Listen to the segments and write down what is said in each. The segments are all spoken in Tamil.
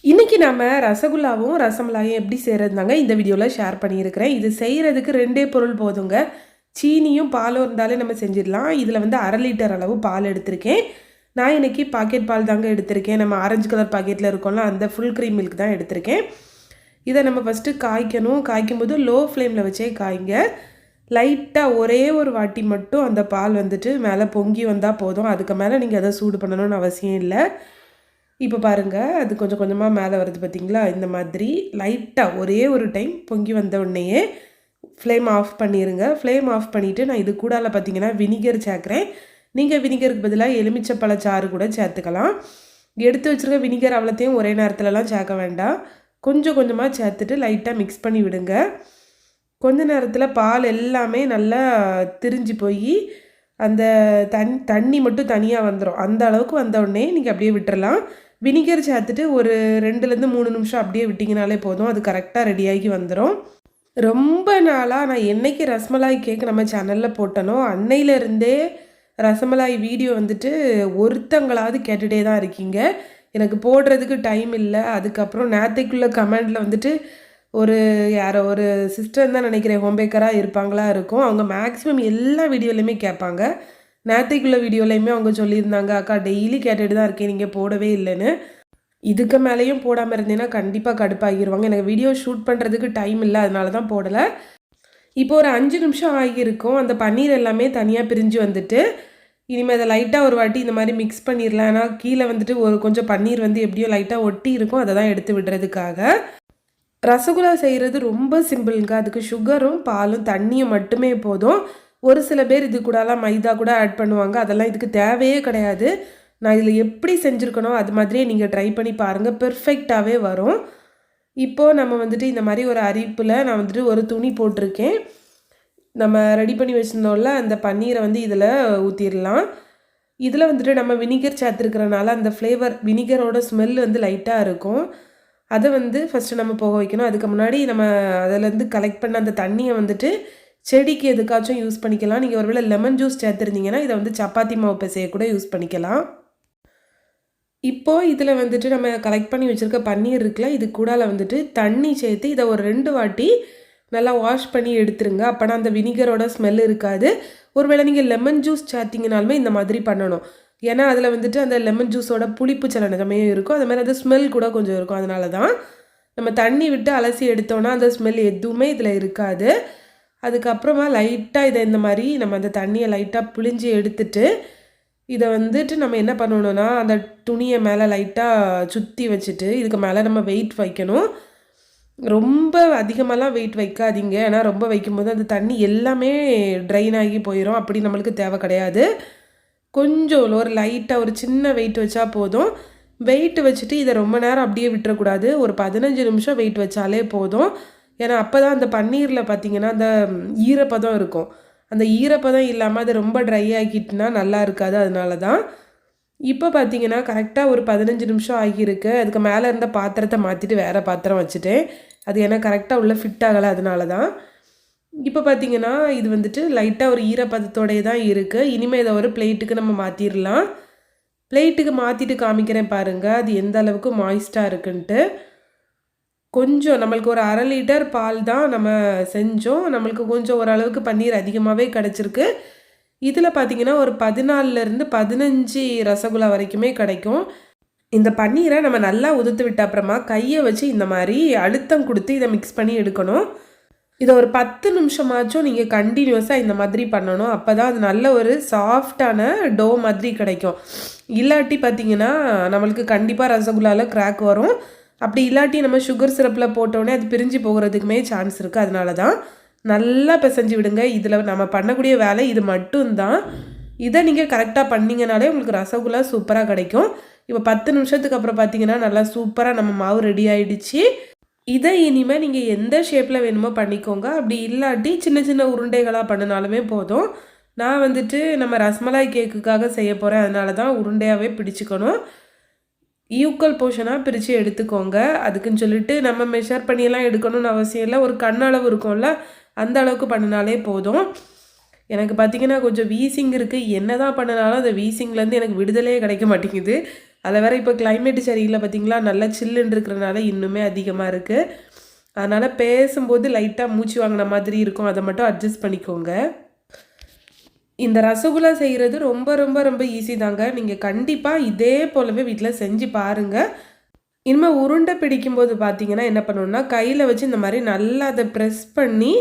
இன்றைக்கி நம்ம ரசகுல்லாவும் ரசமலாயும் எப்படி செய்கிறதுனாங்க இந்த வீடியோவில் ஷேர் பண்ணியிருக்கிறேன். இது செய்கிறதுக்கு 2 பொருள் போதுங்க. சீனியும் பாலும் இருந்தாலே நம்ம செஞ்சிடலாம். இதில் வந்து 1/2 லிட்டர் அளவு பால் எடுத்திருக்கேன். நான் இன்றைக்கி பாக்கெட் பால் தாங்க எடுத்திருக்கேன். நம்ம ஆரஞ்சு கலர் பாக்கெட்டில் இருக்கோம்ல, அந்த ஃபுல் க்ரீம் மில்க் தான் எடுத்திருக்கேன். இதை நம்ம ஃபஸ்ட்டு காய்க்கணும். காய்க்கும்போது லோ ஃப்ளேமில் வச்சே காய்ங்க. லைட்டாக ஒரே ஒரு வாட்டி மட்டும் அந்த பால் வந்துட்டு மேலே பொங்கி வந்தால் போதும். அதுக்கு மேலே நீங்கள் அதை சூடு பண்ணணும்னு அவசியம் இல்லை. இப்போ பாருங்கள், அது கொஞ்சம் கொஞ்சமாக மேலே வருது பார்த்தீங்களா? இந்த மாதிரி லைட்டாக ஒரே ஒரு டைம் பொங்கி வந்த உடனேயே ஃப்ளேம் ஆஃப் பண்ணிடுங்க. ஃப்ளேம் ஆஃப் பண்ணிவிட்டு நான் இது கூடால பார்த்தீங்கன்னா வினிகர் சேர்க்குறேன். நீங்கள் வினிகருக்கு பதிலாக எலுமிச்சப்பழ சாறு கூட சேர்த்துக்கலாம். எடுத்து வச்சுருக்க வினிகர் அவ்வளோத்தையும் ஒரே நேரத்துலலாம் சேர்க்க வேண்டாம். கொஞ்சம் கொஞ்சமாக சேர்த்துட்டு லைட்டாக மிக்ஸ் பண்ணி விடுங்க. கொஞ்ச நேரத்தில் பால் எல்லாமே நல்லா திரிஞ்சு போய் அந்த தண்ணி மட்டும் தனியாக வந்துடும். அந்த அளவுக்கு வந்த உடனே நீங்கள் அப்படியே விட்டுறலாம். வினிகர் சேர்த்துட்டு ஒரு 2லேருந்து 3 நிமிஷம் அப்படியே விட்டிங்கனாலே போதும். அது கரெக்டாக ரெடியாகி வந்துடும். ரொம்ப நாளாக நான் என்றைக்கு ரசமலாய் கேக் நம்ம சேனலில் போட்டனோ அன்னையிலேருந்தே ரசமலாய் வீடியோ வந்துட்டு ஒருத்தங்களாவது கேட்டுகிட்டே தான் இருக்கீங்க. எனக்கு போடுறதுக்கு டைம் இல்லை. அதுக்கப்புறம் நேற்றுக்குள்ள கமெண்டில் வந்துட்டு யாரோ ஒரு சிஸ்டர் தான் நினைக்கிறேன், ஹோம் பேக்கராக இருப்பாங்களா இருக்கும். அவங்க மேக்ஸிமம் எல்லா வீடியோலையுமே கேட்பாங்க. நேற்றுக்குள்ள வீடியோலையுமே அவங்க சொல்லியிருந்தாங்க, அக்கா டெய்லி கேட்டுட்டு தான் இருக்கேன், நீங்கள் போடவே இல்லைன்னு. இதுக்கு மேலேயும் போடாமல் இருந்தேன்னா கண்டிப்பாக கடுப்பாகிடுவாங்க. எனக்கு வீடியோ ஷூட் பண்ணுறதுக்கு டைம் இல்லை, அதனால தான் போடலை. இப்போ ஒரு 5 நிமிஷம் ஆகியிருக்கும். அந்த பன்னீர் எல்லாமே தனியாக பிரிஞ்சு வந்துட்டு இனிமேல் அதை லைட்டாக ஒரு வாட்டி இந்த மாதிரி மிக்ஸ் பண்ணிடலாம். ஏன்னா கீழே வந்துட்டு கொஞ்சம் பன்னீர் வந்து எப்படியோ லைட்டாக ஒட்டி இருக்கும். அதை தான் எடுத்து விடுறதுக்காக. ரசகுல்லா செய்கிறது ரொம்ப சிம்பிளுங்க. அதுக்கு சுகரும் பாலும் தண்ணியும் மட்டுமே போதும். ஒரு சில பேர் இது கூடலாம் மைதா கூட ஆட் பண்ணுவாங்க. அதெல்லாம் இதுக்கு தேவையே கிடையாது. நான் இதில் எப்படி செஞ்சுருக்கணும் அது மாதிரியே நீங்கள் ட்ரை பண்ணி பாருங்கள். பெர்ஃபெக்டாகவே வரும். இப்போது நம்ம வந்துட்டு இந்த மாதிரி ஒரு அரிப்பில் நான் வந்துட்டு ஒரு துணி போட்டிருக்கேன். நம்ம ரெடி பண்ணி வச்சுருந்தோம்ல அந்த பன்னீரை வந்து இதில் ஊற்றிடலாம். இதில் வந்துட்டு நம்ம வினிகர் சேர்த்துருக்கிறனால அந்த ஃப்ளேவர் வினிகரோட ஸ்மெல் வந்து லைட்டாக இருக்கும். அதை வந்து ஃபஸ்ட்டு நம்ம போக வைக்கணும். அதுக்கு முன்னாடி நம்ம அதிலேருந்து கலெக்ட் பண்ண அந்த தண்ணியை வந்துட்டு செடிக்கு எதுக்காச்சும் யூஸ் பண்ணிக்கலாம். நீங்கள் ஒருவேளை லெமன் ஜூஸ் சேர்த்துருந்தீங்கன்னா இதை வந்து சப்பாத்தி மாவு பிசைய கூட யூஸ் பண்ணிக்கலாம். இப்போது இதில் வந்துட்டு நம்ம கலெக்ட் பண்ணி வச்சுருக்க பன்னீர் இருக்குல்ல, இது கூடால வந்துட்டு தண்ணி சேர்த்து இதை ஒரு 2 வாட்டி நல்லா வாஷ் பண்ணி எடுத்துருங்க. அப்போனா அந்த வினிகரோட ஸ்மெல் இருக்காது. ஒருவேளை நீங்கள் லெமன் ஜூஸ் சேர்த்திங்கனாலுமே இந்த மாதிரி பண்ணணும். ஏன்னா அதில் வந்துட்டு அந்த லெமன் ஜூஸோட புளிப்பு சில சமயம் இருக்கும். அது மாதிரி அந்த ஸ்மெல் கூட கொஞ்சம் இருக்கும். அதனால தான் நம்ம தண்ணி விட்டு அலசி எடுத்தோன்னா அந்த ஸ்மெல் எதுவுமே இதில் இருக்காது. அதுக்கப்புறமா லைட்டாக இதை இந்த மாதிரி நம்ம அந்த தண்ணியை லைட்டாக புழிஞ்சு எடுத்துட்டு இதை வந்துட்டு நம்ம என்ன பண்ணணும்னா அந்த துணியை மேலே லைட்டாக சுற்றி வச்சுட்டு இதுக்கு மேலே நம்ம வெயிட் வைக்கணும். ரொம்ப அதிகமாகலாம் வெயிட் வைக்காதீங்க. ஏன்னா ரொம்ப வைக்கும்போது அந்த தண்ணி எல்லாமே ட்ரைன் ஆகி போயிடும். அப்படி நம்மளுக்கு தேவை கிடையாது. கொஞ்சம் ஒரு லைட்டாக ஒரு சின்ன வெயிட் வச்சா போதும். வெயிட் வச்சுட்டு இதை ரொம்ப நேரம் அப்படியே விட்டுறக்கூடாது. ஒரு 15 நிமிஷம் வெயிட் வச்சாலே போதும். ஏன்னா அப்போ தான் அந்த பன்னீரில் பார்த்திங்கன்னா அந்த ஈரப்பதம் இருக்கும். அந்த ஈரப்பதம் இல்லாமல் அது ரொம்ப ட்ரை ஆகிட்டுனா நல்லா இருக்காது. அதனால தான் இப்போ பார்த்திங்கன்னா கரெக்டாக ஒரு 15 நிமிஷம் ஆகியிருக்கு. அதுக்கு மேலே இருந்த பாத்திரத்தை மாற்றிட்டு வேறு பாத்திரம் வச்சுட்டேன். அது ஏன்னா கரெக்டாக உள்ளே ஃபிட் ஆகலை. அதனால தான் இப்போ பார்த்திங்கன்னா இது வந்துட்டு லைட்டாக ஒரு ஈரப்பதத்தோடே தான் இருக்குது. இனிமேல் இதை ஒரு பிளேட்டுக்கு நம்ம மாற்றிடலாம். பிளேட்டுக்கு மாற்றிட்டு காமிக்கிறேன் பாருங்கள் அது எந்த அளவுக்கு மாய்ஸ்டாக இருக்குன்ட்டு. கொஞ்சம் நம்மளுக்கு ஒரு 1/2 லிட்டர் பால் தான் நம்ம செஞ்சோம். நம்மளுக்கு கொஞ்சம் ஓரளவுக்கு பன்னீர் அதிகமாகவே கிடச்சிருக்கு. இதில் பார்த்திங்கன்னா ஒரு 14லேருந்து 15 ரசகுல்லா வரைக்குமே கிடைக்கும். இந்த பன்னீரை நம்ம நல்லா உதுத்து விட்ட அப்புறமா கையை வச்சு இந்த மாதிரி அழுத்தம் கொடுத்து இதை மிக்ஸ் பண்ணி எடுக்கணும். இதை ஒரு 10 நிமிஷமாச்சும் நீங்கள் கண்டினியூஸாக இந்த மாதிரி பண்ணணும். அப்போ தான் அது நல்ல ஒரு சாஃப்டான டோ மாதிரி கிடைக்கும். இல்லாட்டி பார்த்திங்கன்னா நம்மளுக்கு கண்டிப்பாக ரசகுல்லாவில் கிராக் வரும். அப்படி இல்லாட்டி நம்ம சுகர் சிரப்பில் போட்டோடனே அது பிரிஞ்சு போகிறதுக்குமே சான்ஸ் இருக்குது. அதனால தான் நல்லா பிசைஞ்சு விடுங்க. இதில் நம்ம பண்ணக்கூடிய வேலை இது மட்டும்தான். இதை நீங்கள் கரெக்டாக பண்ணிங்கனாலே உங்களுக்கு ரசகுல்லா சூப்பராக கிடைக்கும். இப்போ 10 நிமிஷத்துக்கு அப்புறம் பார்த்திங்கன்னா நல்லா சூப்பராக நம்ம மாவு ரெடி ஆகிடுச்சு. இதை இனிமேல் நீங்கள் எந்த ஷேப்பில் வேணுமோ பண்ணிக்கோங்க. அப்படி இல்லாட்டி சின்ன சின்ன உருண்டைகளாக பண்ணினாலுமே போதும். நான் வந்துட்டு நம்ம ரசமலாய் கேக்குக்காக செய்ய போகிறேன். அதனால தான் உருண்டையாகவே பிடிச்சிக்கணும். ஈக்குவல் போர்ஷனாக பிரித்து எடுத்துக்கோங்க. அதுக்குன்னு சொல்லிட்டு நம்ம மெஷர் பண்ணியெல்லாம் எடுக்கணும்னு அவசியம் இல்லை. ஒரு கண்ணளவு இருக்கும்ல, அந்த அளவுக்கு பண்ணினாலே போதும். எனக்கு பார்த்திங்கன்னா கொஞ்சம் வீசிங் இருக்குது. என்ன தான் பண்ணினாலும் அந்த வீசிங்லேருந்து எனக்கு விடுதலையே கிடைக்க மாட்டேங்குது. அதில் வேறு இப்போ கிளைமேட்டு சரியில்லை பார்த்தீங்களா, நல்லா சில்லுன்னு இருக்கிறனால இன்னுமே அதிகமாக இருக்குது. அதனால் பேசும்போது லைட்டாக மூச்சு வாங்கின மாதிரி இருக்கும், அதை மட்டும் அட்ஜஸ்ட் பண்ணிக்கோங்க. இந்த ரசகுல்லா செய்கிறது ரொம்ப ரொம்ப ரொம்ப ஈஸி தாங்க. நீங்கள் கண்டிப்பாக இதே போலவே வீட்டில் செஞ்சு பாருங்கள். இனிமேல் உருண்டை பிடிக்கும்போது பார்த்தீங்கன்னா என்ன பண்ணணும்னா, கையில் வச்சு இந்த மாதிரி நல்லா அதை ப்ரெஸ் பண்ணி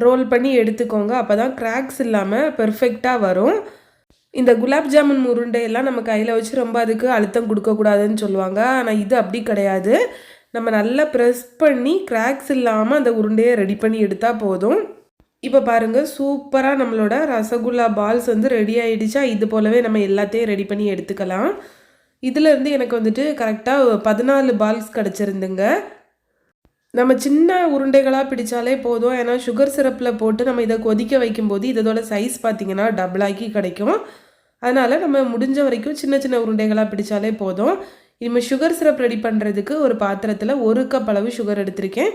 ரோல் பண்ணி எடுத்துக்கோங்க. அப்போ தான் கிராக்ஸ் இல்லாமல் பெர்ஃபெக்டாக வரும். இந்த குலாப் ஜாமுன் உருண்டையெல்லாம் நம்ம கையில் வச்சு ரொம்ப அதுக்கு அழுத்தம் கொடுக்கக்கூடாதுன்னு சொல்லுவாங்க. ஆனால் இது அப்படி கிடையாது. நம்ம நல்லா ப்ரெஸ் பண்ணி கிராக்ஸ் இல்லாமல் அந்த உருண்டையை ரெடி பண்ணி எடுத்தால் போதும். இப்போ பாருங்கள், சூப்பராக நம்மளோட ரசகுல்லா பால்ஸ் வந்து ரெடி ஆகிடுச்சா. இது போலவே நம்ம எல்லாத்தையும் ரெடி பண்ணி எடுத்துக்கலாம். இதிலேருந்து எனக்கு வந்துட்டு கரெக்டாக 14 பால்ஸ் கிடச்சிருந்துங்க. நம்ம சின்ன உருண்டைகளாக பிடிச்சாலே போதும். ஏன்னா சுகர் சிரப்பில் போட்டு நம்ம இதை கொதிக்க வைக்கும்போது இதோட சைஸ் பார்த்திங்கன்னா டபுளாக்கி கிடைக்கும். அதனால் நம்ம முடிஞ்ச வரைக்கும் சின்ன சின்ன உருண்டைகளாக பிடிச்சாலே போதும். இனிமேல் சுகர் சிரப் ரெடி பண்ணுறதுக்கு ஒரு பாத்திரத்தில் 1 கப் அளவு சுகர் எடுத்திருக்கேன்.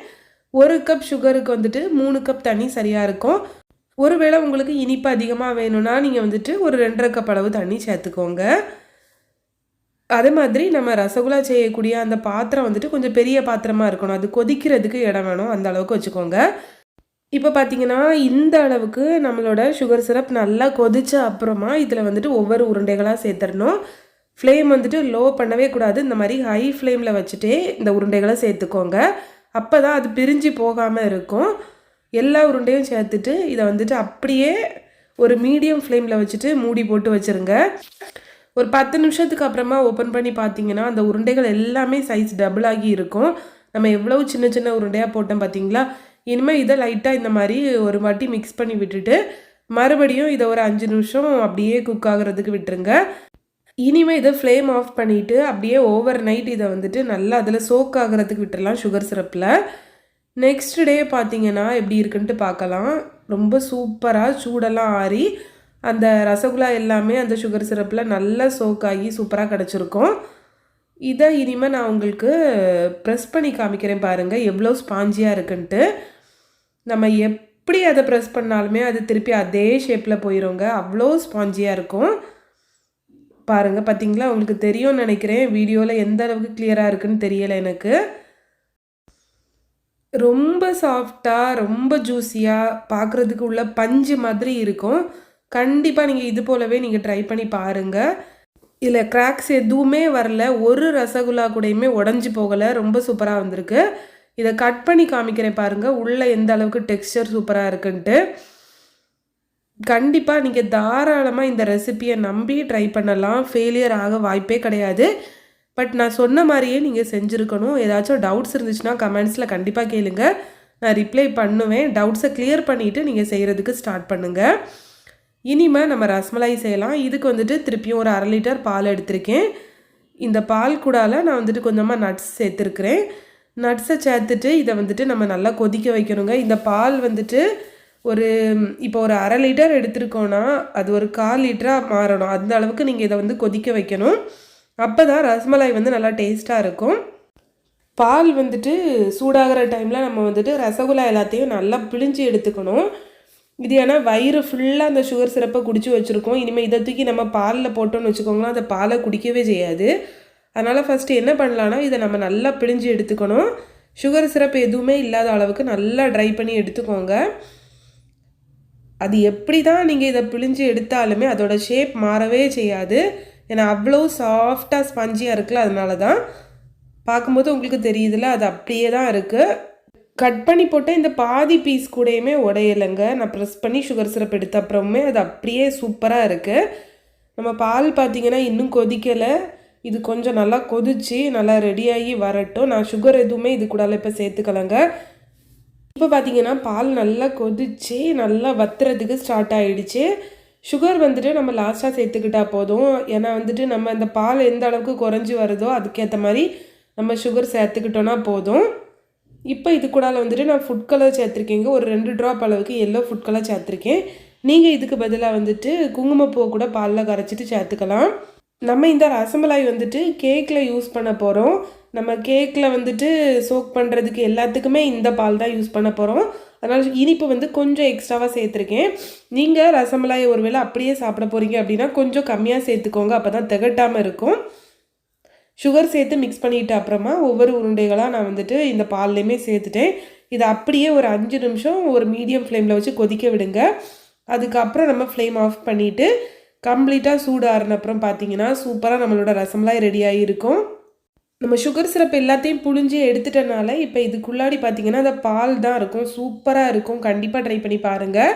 1 கப் சுகருக்கு வந்துட்டு 3 கப் தண்ணி சரியாக இருக்கும். ஒருவேளை உங்களுக்கு இனிப்பு அதிகமாக வேணும்னா நீங்கள் வந்துட்டு ஒரு 2.5 கப் அளவு தண்ணி சேர்த்துக்கோங்க. அதே மாதிரி நம்ம ரசகுல்லா செய்யக்கூடிய அந்த பாத்திரம் வந்துட்டு கொஞ்சம் பெரிய பாத்திரமாக இருக்கணும். அது கொதிக்கிறதுக்கு இடம் வேணும், அந்த அளவுக்கு வச்சுக்கோங்க. இப்போ பார்த்தீங்கன்னா இந்த அளவுக்கு நம்மளோட சுகர் சிரப் நல்லா கொதிச்ச அப்புறமா இதில் வந்துட்டு ஒவ்வொரு உருண்டைகளாக சேர்த்துடணும். ஃப்ளேம் வந்துட்டு லோ பண்ணவே கூடாது. இந்த மாதிரி ஹை ஃப்ளேமில் வச்சுட்டே இந்த உருண்டைகளை சேர்த்துக்கோங்க. அப்போ தான் அது பிரிஞ்சு போகாமல் இருக்கும். எல்லா உருண்டையும் சேர்த்துட்டு இதை வந்துட்டு அப்படியே ஒரு மீடியம் ஃப்ளேமில் வச்சுட்டு மூடி போட்டு வச்சுருங்க. ஒரு 10 நிமிஷத்துக்கு அப்புறமா ஓப்பன் பண்ணி பார்த்தீங்கன்னா அந்த உருண்டைகள் எல்லாமே சைஸ் டபுள் ஆகி இருக்கும். நம்ம எவ்வளோ சின்ன சின்ன உருண்டையாக போட்டோம் பார்த்தீங்களா. இனிமேல் இதை லைட்டாக இந்த மாதிரி ஒரு வாட்டி மிக்ஸ் பண்ணி விட்டுட்டு மறுபடியும் இதை ஒரு 5 நிமிஷம் அப்படியே குக் ஆகிறதுக்கு விட்டுருங்க. இனிமேல் இதை ஃப்ளேம் ஆஃப் பண்ணிவிட்டு அப்படியே ஓவர் நைட் இதை வந்துட்டு நல்லா அதில் சோக் ஆகிறதுக்கு விட்டுடலாம் சுகர் சிரப்பில். நெக்ஸ்ட் டே பார்த்தீங்கன்னா எப்படி இருக்குன்ட்டு பார்க்கலாம். ரொம்ப சூப்பராக சூடெல்லாம் ஆறி அந்த ரசகுல்லா எல்லாமே அந்த சுகர் சிரப்பில் நல்லா சோக்காகி சூப்பராக கிடச்சிருக்கும். இதை இனிமேல் நான் உங்களுக்கு ப்ரெஸ் பண்ணி காமிக்கிறேன் பாருங்கள் எவ்வளோ ஸ்பாஞ்சியாக இருக்குன்ட்டு. நம்ம எப்படி அதை ப்ரெஸ் பண்ணாலுமே அது திருப்பி அதே ஷேப்பில் போயிடுங்க, அவ்வளோ ஸ்பாஞ்சியாக இருக்கும். பாருங்கள், பார்த்தீங்களா, உங்களுக்கு தெரியும்னு நினைக்கிறேன். வீடியோவில் எந்த அளவுக்கு கிளியராக இருக்குன்னு தெரியலை எனக்கு. ரொம்ப சாஃப்டாக ரொம்ப ஜூஸியாக பார்க்குறதுக்கு உள்ள பஞ்சு மாதிரி இருக்கும். கண்டிப்பாக நீங்கள் இது போலவே நீங்கள் ட்ரை பண்ணி பாருங்கள். இதில் கிராக்ஸ் எதுவுமே வரல, ஒரு ரசகுல்லா கூடயுமே உடஞ்சி போகலை, ரொம்ப சூப்பராக வந்திருக்கு. இதை கட் பண்ணி காமிக்கிறேன் பாருங்கள் உள்ளே எந்த அளவுக்கு டெக்ஸ்சர் சூப்பராக இருக்குன்ட்டு. கண்டிப்பாக நீங்கள் தாராளமாக இந்த ரெசிப்பியை நம்பி ட்ரை பண்ணலாம். ஃபெயிலியர் ஆக வாய்ப்பே கிடையாது. பட் நான் சொன்ன மாதிரியே நீங்கள் செஞ்சுருக்கணும். ஏதாச்சும் டவுட்ஸ் இருந்துச்சுன்னா கமெண்ட்ஸில் கண்டிப்பாக கேளுங்க, நான் ரிப்ளை பண்ணுவேன். டவுட்ஸை கிளியர் பண்ணிவிட்டு நீங்கள் செய்கிறதுக்கு ஸ்டார்ட் பண்ணுங்கள். இனிமேல் நம்ம ரஸ்மலாய் செய்யலாம். இதுக்கு வந்துட்டு திருப்பியும் ஒரு 1/2 லிட்டர் பால் எடுத்திருக்கேன். இந்த பால் கூடால நான் வந்துட்டு கொஞ்சமாக நட்ஸ் சேர்த்துருக்குறேன். நட்ஸை சேர்த்துட்டு இதை வந்துட்டு நம்ம நல்லா கொதிக்க வைக்கணுங்க. இந்த பால் வந்துட்டு இப்போ ஒரு 1/2 லிட்டர் எடுத்துருக்கோன்னா அது ஒரு 1/4 லிட்டராக மாறணும். அந்த அளவுக்கு நீங்கள் இதை வந்து கொதிக்க வைக்கணும். அப்போ தான் ரஸ்மலாய் வந்து நல்லா டேஸ்ட்டாக இருக்கும். பால் வந்துட்டு சூடாகிற டைமில் நம்ம வந்துட்டு ரசகுல்லா எல்லாத்தையும் நல்லா பிழிஞ்சு எடுத்துக்கணும். இது ஏன்னா வயிறு ஃபுல்லாக அந்த சுகர் சிரப்பை குடிச்சு வச்சுருக்கோம். இனிமேல் இதை தூக்கி நம்ம பாலில் போட்டோன்னு வச்சுக்கோங்களேன், அந்த பாலை குடிக்கவே செய்யாது. அதனால் ஃபஸ்ட்டு என்ன பண்ணலான்னா இதை நம்ம நல்லா பிழிஞ்சு எடுத்துக்கணும். சுகர் சிரப் எதுவுமே இல்லாத அளவுக்கு நல்லா ட்ரை பண்ணி எடுத்துக்கோங்க. அது எப்படி தான் நீங்கள் இதை பிழிஞ்சு எடுத்தாலுமே அதோட ஷேப் மாறவே செய்யாது. ஏன்னா அவ்வளோ சாஃப்டாக ஸ்பஞ்சியாக இருக்குல்ல, அதனால தான் பார்க்கும்போது உங்களுக்கு தெரியுதுல்ல, அது அப்படியே தான் இருக்குது. கட் பண்ணி போட்டால் இந்த பாதி பீஸ் கூடயுமே உடையலைங்க. நான் ப்ரெஸ் பண்ணி சுகர் சிரப் எடுத்த அப்புறமே அது அப்படியே சூப்பராக இருக்குது. நம்ம பால் பார்த்திங்கன்னா இன்னும் கொதிக்கலை. இது கொஞ்சம் நல்லா கொதிச்சு நல்லா ரெடியாகி வரட்டும். நான் சுகர் எதுவுமே இது கூட இப்போ சேர்த்துக்கலங்க. இப்போ பார்த்தீங்கன்னா பால் நல்லா கொதிச்சு நல்லா வத்துறதுக்கு ஸ்டார்ட் ஆகிடுச்சு. சுகர் வந்துட்டு நம்ம லாஸ்ட்டாக சேர்த்துக்கிட்டா போதும். ஏன்னா வந்துட்டு நம்ம இந்த பால் எந்த அளவுக்கு குறைஞ்சி வருதோ அதுக்கேற்ற மாதிரி நம்ம சுகர் சேர்த்துக்கிட்டோன்னா போதும். இப்போ இது கூட வந்துட்டு நான் ஃபுட் கலர் சேர்த்துருக்கேங்க. ஒரு 2 ட்ராப் அளவுக்கு எல்லோ ஃபுட் கலர் சேர்த்துருக்கேன். நீங்கள் இதுக்கு பதிலாக வந்துட்டு குங்குமப்பூ கூட பாலில் கரைச்சிட்டு சேர்த்துக்கலாம். நம்ம இந்த ரசமலாய் வந்துட்டு கேக்கில் யூஸ் பண்ண போகிறோம். நம்ம கேக்கில் வந்துட்டு சோக் பண்ணுறதுக்கு எல்லாத்துக்குமே இந்த பால் தான் யூஸ் பண்ண போகிறோம். அதனால் இனிப்பு வந்து கொஞ்சம் எக்ஸ்ட்ராவாக சேர்த்துருக்கேன். நீங்கள் ரசமலாயை ஒருவேளை அப்படியே சாப்பிட போகிறீங்க அப்படின்னா கொஞ்சம் கம்மியாக சேர்த்துக்கோங்க, அப்போ தான் திகட்டாமல் இருக்கும். சுகர் சேர்த்து மிக்ஸ் பண்ணிவிட்டு அப்புறமா ஒவ்வொரு உருண்டைகளாக நான் வந்துட்டு இந்த பால்லையுமே சேர்த்துட்டேன். இதை அப்படியே ஒரு 5 நிமிஷம் ஒரு மீடியம் ஃப்ளேமில் வச்சு கொதிக்க விடுங்க. அதுக்கப்புறம் நம்ம ஃப்ளேம் ஆஃப் பண்ணிவிட்டு கம்ப்ளீட்டாக சூடு ஆறின அப்புறம் பார்த்தீங்கன்னா சூப்பராக நம்மளோட ரசமலாய் ரெடியாகி இருக்கும். நம்ம சுகர் சிரப் எல்லாத்தையும் புழிஞ்சு எடுத்துட்டனால இப்போ இதுக்குள்ளாடி பார்த்தீங்கன்னா அந்த பால் தான் இருக்கும். சூப்பராக இருக்கும். கண்டிப்பாக ட்ரை பண்ணி பாருங்கள்.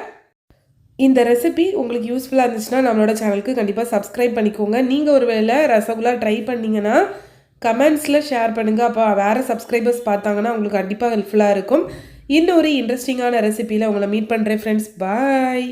இந்த ரெசிபி உங்களுக்கு யூஸ்ஃபுல்லாக இருந்துச்சுன்னா நம்மளோட சேனலுக்கு கண்டிப்பாக சப்ஸ்கிரைப் பண்ணிக்கோங்க. நீங்கள் ஒரு வேளை ரசகுல்லா ட்ரை பண்ணிங்கன்னா கமெண்ட்ஸில் ஷேர் பண்ணுங்கள். அப்போ வேறு சப்ஸ்கிரைபர்ஸ் பார்த்தாங்கன்னா உங்களுக்கு கண்டிப்பாக ஹெல்ப்ஃபுல்லாக இருக்கும். இன்னொரு இன்ட்ரெஸ்டிங்கான ரெசிபியில் உங்களை மீட் பண்ணுறேன் ஃப்ரெண்ட்ஸ். பாய்.